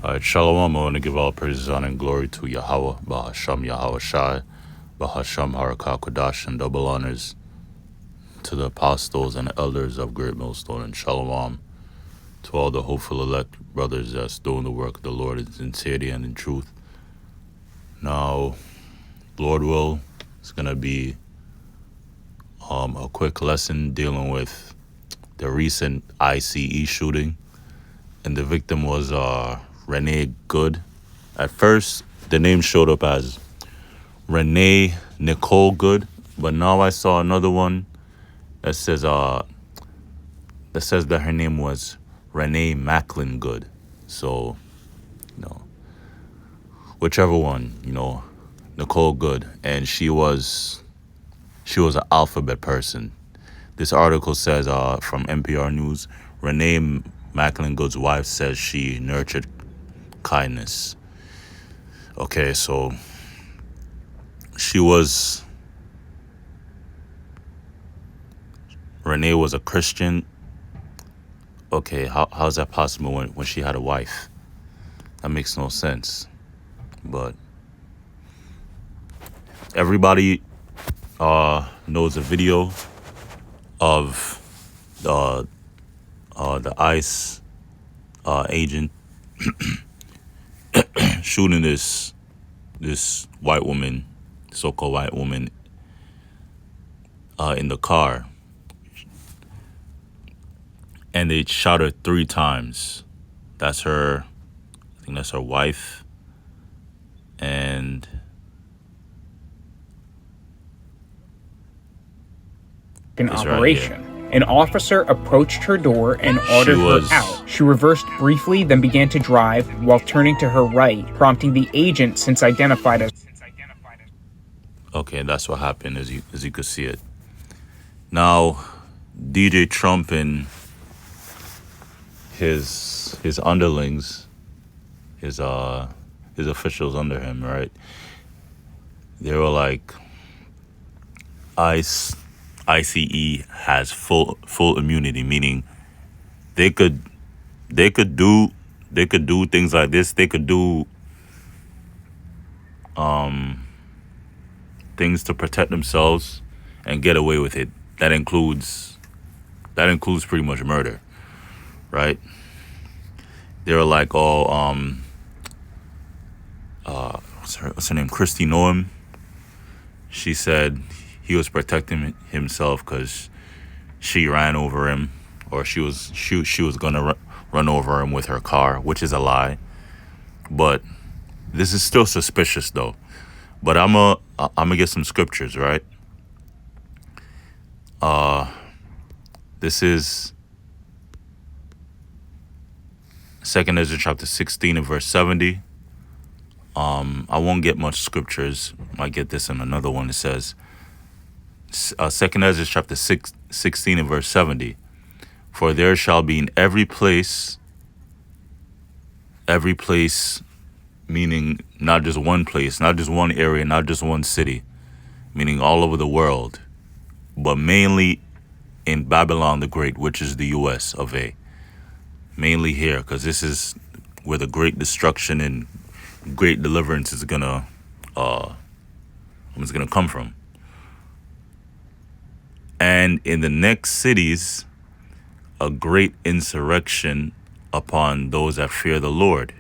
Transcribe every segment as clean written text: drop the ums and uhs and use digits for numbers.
All right, Shalom. I want to give all praises, honor, and glory to Yahweh, Bahasham Yahweh Shai, Bahasham Harakah Kodash, and double honors to the apostles and elders of Great Millstone, and Shalom to all the hopeful elect brothers that's doing the work of the Lord in sincerity and in truth. Now, Lord will, it's going to be a quick lesson dealing with the recent ICE shooting, and the victim was Renee Good. At first, the name showed up as Renee Nicole Good, but now I saw another one that says that her name was Renee Macklin Good. So, whichever one, Nicole Good, and she was an alphabet person. This article says from NPR News, Renee Macklin Good's wife says she nurtured kindness. Okay, so Renee was a Christian. Okay, how's that possible when she had a wife? That makes no sense. But everybody knows a video of the ICE agent shooting this white woman, so-called white woman, in the car, and they shot her 3 times. I think that's her wife, and an operation. An officer approached her door and ordered her out. She reversed briefly, then began to drive while turning to her right, prompting the agent since identified as... Okay, that's what happened, as you could see it. Now, DJ Trump and his underlings, his officials under him, right? They were like, ICE has full immunity, meaning they could do things like this. They could do things to protect themselves and get away with it. That includes pretty much murder, right? They were like, what's her name? Christy Noem. She said he was protecting himself because she ran over him, or she was gonna run over him with her car, which is a lie. But this is still suspicious, though. But I'm gonna get some scriptures, right? This is 2nd Esdras chapter 16 and verse 70. I won't get much scriptures. Might get this in another one. It says, 2nd Esdras chapter 16 and verse 70. For there shall be in every place, meaning not just one place, not just one area, not just one city, meaning all over the world, but mainly in Babylon the Great, which is the U.S. of A. Mainly here, because this is where the great destruction and great deliverance is gonna come from. And in the next cities, a great insurrection upon those that fear the Lord.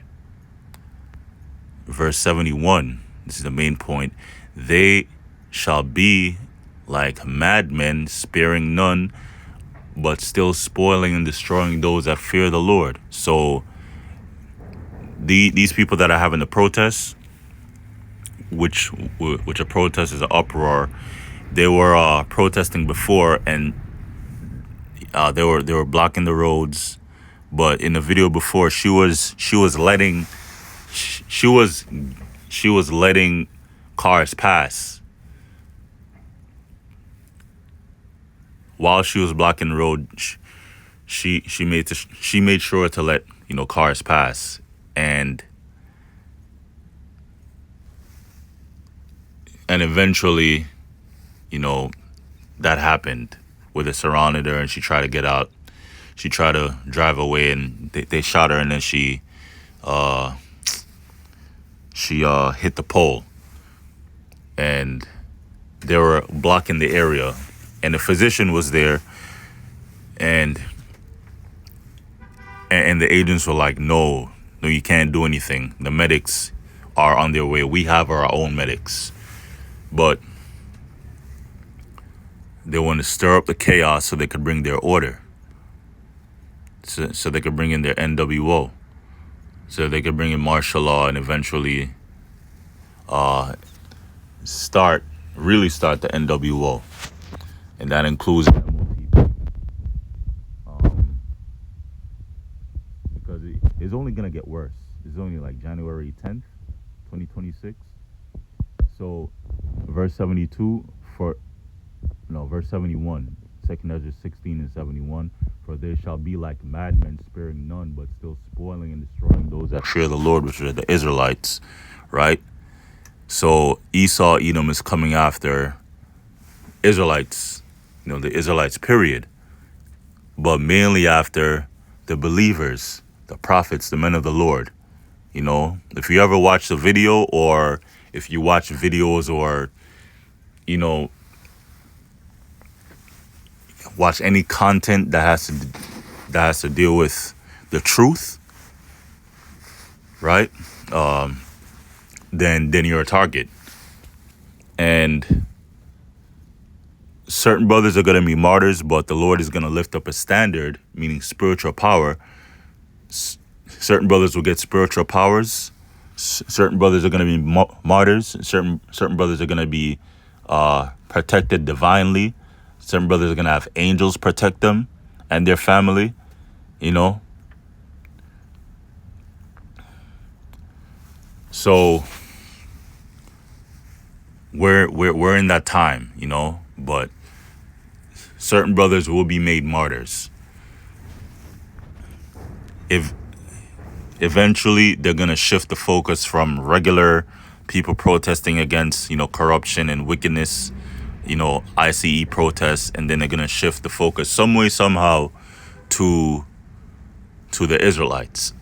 Verse 71, this is the main point. They shall be like madmen, sparing none, but still spoiling and destroying those that fear the Lord. So these people that are having the protests, which a protest is an uproar, they were protesting before, and they were blocking the roads. But in the video before, she was letting cars pass while she was blocking the road. She made sure to let cars pass, and eventually, that happened, where they surrounded her and she tried to get out. She tried to drive away, and they shot her, and then she she hit the pole, and they were blocking the area, and the physician was there, and the agents were like, no, you can't do anything. The medics are on their way. We have our own medics. But they want to stir up the chaos so they could bring their order. So they could bring in their NWO. So they could bring in martial law and eventually really start the NWO. And that includes MOTP. Because it's only going to get worse. It's only like January 10th, 2026. So verse 71, 2 Esdras 16 and 71, for they shall be like madmen, sparing none, but still spoiling and destroying those that fear the Lord, which are the Israelites, right? So Esau, Edom is coming after Israelites, the Israelites, period. But mainly after the believers, the prophets, the men of the Lord. If you ever watch the video, or if you watch videos, or, watch any content that has to deal with the truth, right? Then you're a target. And certain brothers are going to be martyrs, but the Lord is going to lift up a standard, meaning spiritual power. Certain brothers will get spiritual powers. Certain brothers are going to be martyrs. Certain brothers are going to be protected divinely. Certain brothers are going to have angels protect them and their family, So we're in that time, but certain brothers will be made martyrs. If eventually they're going to shift the focus from regular people protesting against, corruption and wickedness, ICE protests, and then they're going to shift the focus some way, somehow to the Israelites.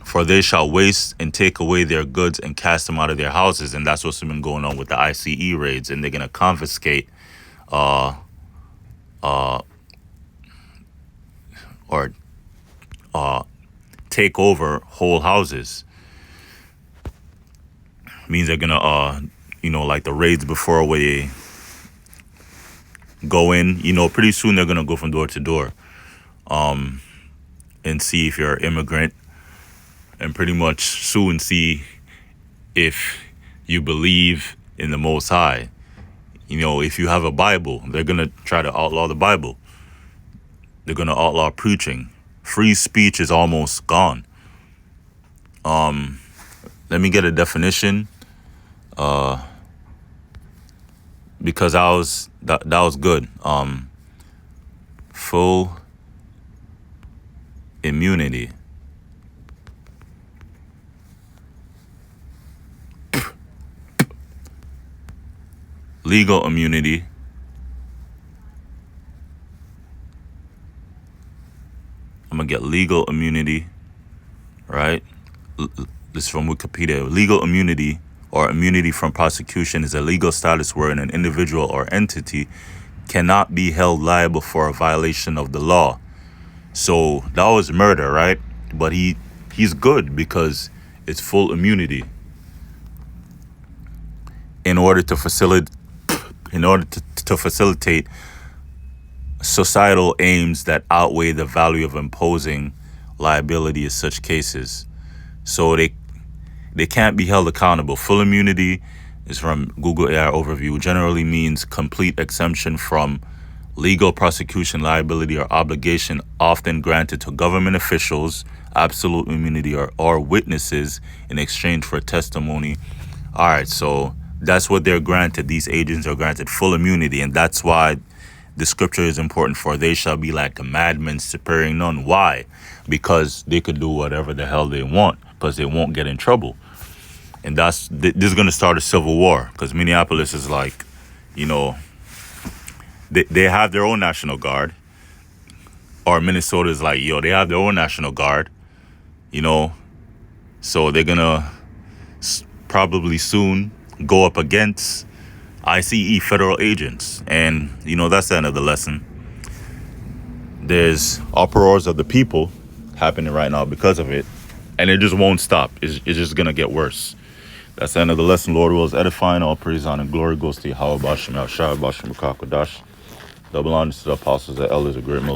For they shall waste and take away their goods and cast them out of their houses. And that's what's been going on with the ICE raids. And they're going to confiscate or take over whole houses. Means they're going to, like the raids before, where they go in, pretty soon they're going to go from door to door and see if you're an immigrant, and pretty much soon see if you believe in the Most High. If you have a Bible, they're going to try to outlaw the Bible. They're going to outlaw preaching. Free speech is almost gone. Let me get a definition, because that was good. Full immunity. Legal immunity. I'm going to get legal immunity, right? This is from Wikipedia. Legal immunity, or immunity from prosecution, is a legal status wherein an individual or entity cannot be held liable for a violation of the law. So that was murder, right? But he's good because it's full immunity. In order to facilitate societal aims that outweigh the value of imposing liability in such cases. So they can't be held accountable. Full immunity is from Google AI overview. Generally means complete exemption from legal prosecution, liability, or obligation, often granted to government officials, absolute immunity, or witnesses in exchange for testimony. All right, so that's what they're granted. These agents are granted full immunity, and that's why the scripture is important. For they shall be like madmen, sparing none. Why? Because they could do whatever the hell they want, because they won't get in trouble. And this is going to start a civil war, because Minneapolis is like, they have their own National Guard, or Minnesota is like, yo, they have their own National Guard, you know, so they're gonna probably soon go up against ICE federal agents. And, you know, that's the end of the lesson. There's uproars of the people happening right now because of it, and it just won't stop. It's just gonna get worse. That's the end of the lesson. Lord wills edifying. All praise, honor, and glory goes to Yahweh, Bashem, Yahshua, Bashem, Makakodash. Double honors to the apostles, the elders, the great